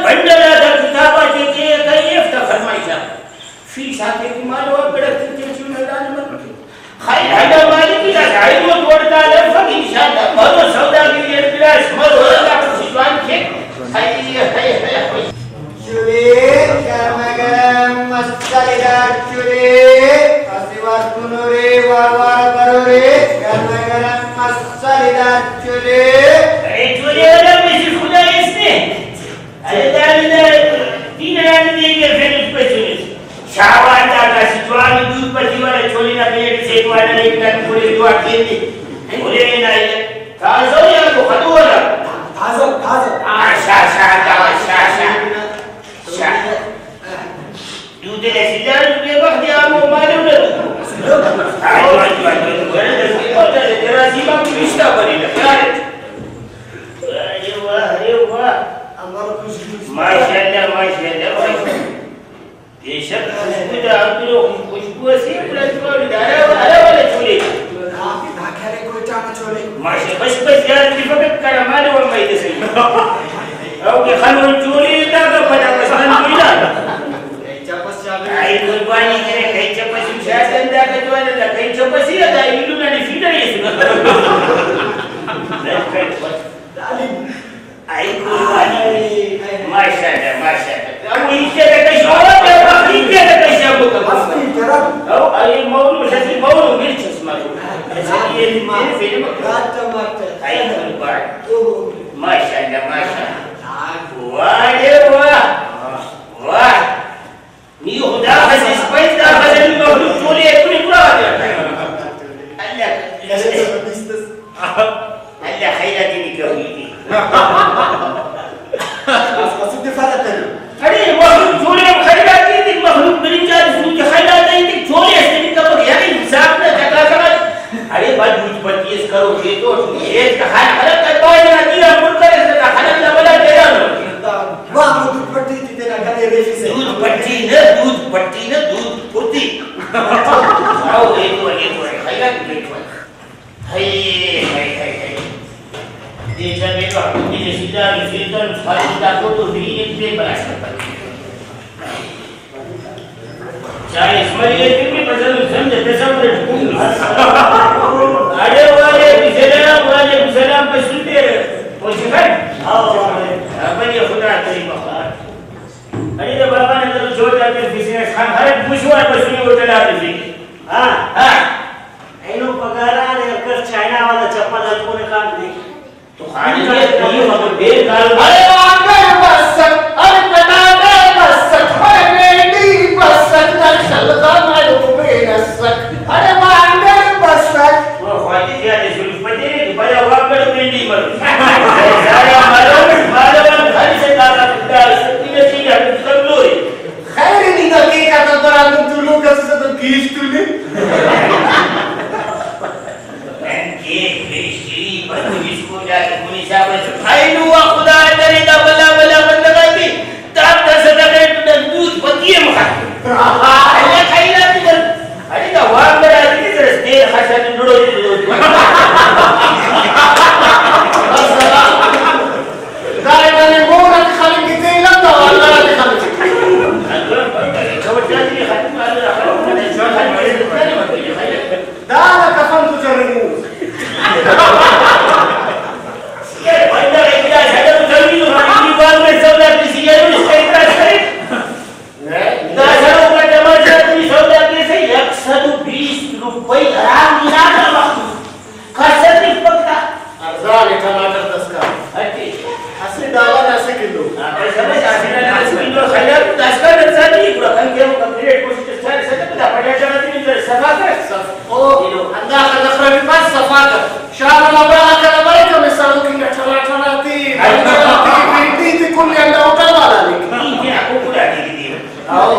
बंडला दा किताबाचे के काही एफ्ता फरमाइशा फी साथे की मालो गडक तिची मैदान में खाई हदा मालिकी दा गाइडो तोड़ता है फक इंशाअल्लाह मरो सौदागिरी इलाज मरो अल्लाह को सिवान के हाय चुले गरम मसालेदार चुले आशीर्वाद सुनो रे वार करो रे गरम मसालेदार चुले अरे चुले वाला मुझे खुदा इसने अरे दादा तीन रात देंगे फिर उस पे चुले शाबाश दादा सिवान दूध पची वाला चोली ना पेट से वाला एक ना पूरे दुआ खेलती बोले ना ये ताज़ो या तो खदो वाला ताज़ो आशा दूधे सीधर के वक्त आमो मालूम न आओ तेरा सीमा की रिश्ता बनी ना यार अरे वाह हमारा खुश माशाल्लाह ये सब खुदा आपको खुशबू से पूरा डाला वाला चोले आपकी धाखेरे को चाना चोले माशा बस यार की फकत कर मालूम है मैं इसे ओके खानो चोले दा का पता मसान कोइला आई कुर्बानी करे कई चपसी शासन दा का जोने दा कई चपसी दा इलू ना फीडर ये आई कुर्बानी माशाल्लाह अब इसे का शोरा पे बाकी के का शब्द का ओ आई मौलू शसी मौलू मिर्च स्मारो ऐसे ये फिल्म टमाटर आई कुर्बानी माशाल्लाह वाह नी खुदा हसीस पैदा बदल मखलूक चोले इतने पूरा हो जाता है अल्लाह खैराती निकली थी असुद फरक है अरे मखलूक चोले खैराती थी मखलूक बिरिंजा सुन के खैराती थी चोले से निकल यार इंसाफ ने जगह जगह अरे बात दूध पच्चीस करो ये तो एक हाल अलग करता है ना दिया मुर्कर से हाल ना बड़ा तेरा वाह दूध पट्टी थी तेरा गले रेसी से दूध पट्टी न दूध पुर्ती आओ एक खैरात देखो हाय देखा बेटा ये सीधा फारिदा को तो भी एक पे बना सकता चाहे इसमें ये भी पसंद समझे तसव्वुर अरे वाले सलाम पे सुनते वो शिकायत अपन ये खुदा तेरी मखलाक अरे तो बाबा ने तो छोड़ जाते बिजनेस खान हर बुशवा पर सुनी वो चला दी हां एनो पगारा ने कर चाइना वाला चप्पल को ने काट दी तो खाने के लिए मगर बेकार अरे आगे बस अरे बता दे बस अरे बेटी बस चलता मैं डूबे नस अरे आगे बस वो ख्वाजी क्या दे सुल्फ पते कि बड़ा वाकर बेटी मर सारा मारो घर से काला कुत्ता सत्ती ने चीज सब लोई खैर नहीं का के का तो बड़ा तू लोग से तो खींच तूने के बेटी बंद इसको जाके पुलिस आवे भाई हुआ खुदा तेरी दा बला बंदगाती ताप का सदके दूध पतिए मखा अरे खाइला तू अरे दा वार बड़ा इतनी तरह देर खासा नुड़ो गाय वाले मोर खाली कितने लगता अल्लाह ने खाली खबर जाती खत्म कर मैंने जो दाना कफन तुझे नहीं ये बंदा इतना ज्यादा तो जल्दी तो हमारी बात में सौदा किसी ये इसका इतना करे ना चलो का टमाटर की सौदा कैसे 120 रुपए आराम ना ना खर्चा नहीं पड़ता अरजान टमाटर 10 का हटी असली दावा 10 किलो आप समझ आते हैं 10 किलो खैर 10 का नक्शा नहीं पूरा kan के कंप्लीट कोशिश कर सकते हैं पता पड़ जाना नहीं सफा कर ओ अंदा का नखरा भी पास सफा कर शाम लबरा का लबरा जो मिसाल की टमाटर आती बेटी थी कुल अंडा उठा वाला नहीं ये आपको पूरा दे दी आओ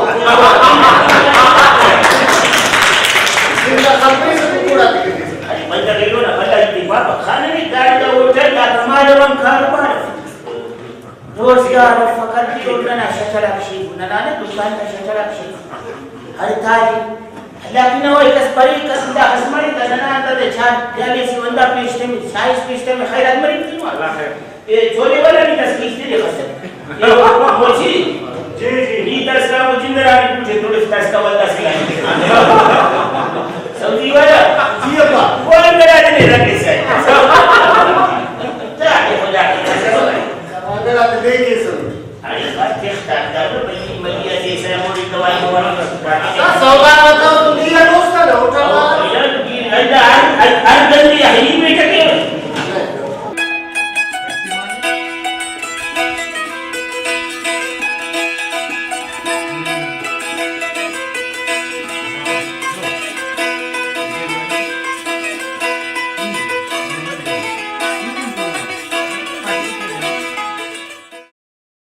जिंदा कंपनी से पूरा दे दी अरे बंदा ले लो ना बंदा की बाप खाने में गाड़ी का होटल का हमारे वन खार पर रोजगार फकर की रोटना शचरा की ननाने दुकान का शचरा की हर तारी लेकिन वो एक स्परी कसदा हसमरी तजना अंदर छान यानी सिवंदा पिस्टे में 26 पिस्टे में खैरात मरी क्यों अल्लाह है ये छोले वाला भी तस्कीस नहीं खसत ये मोची जी जी ही तस्का मुजिंदर आणि तुझे थोडे तस्का वाला असेल समझी वाला जी अब्बा कोई मेरा नहीं रखे से जाके हो जाके मेरा तो देखिए सर आणि बात तेच टाकतात म्हणजे मलिया जैसा मोरी दवाई मोरा आता सौदा बताओ तू नीला दोस्त ना उठा यार की लंडा हर गंदी है ही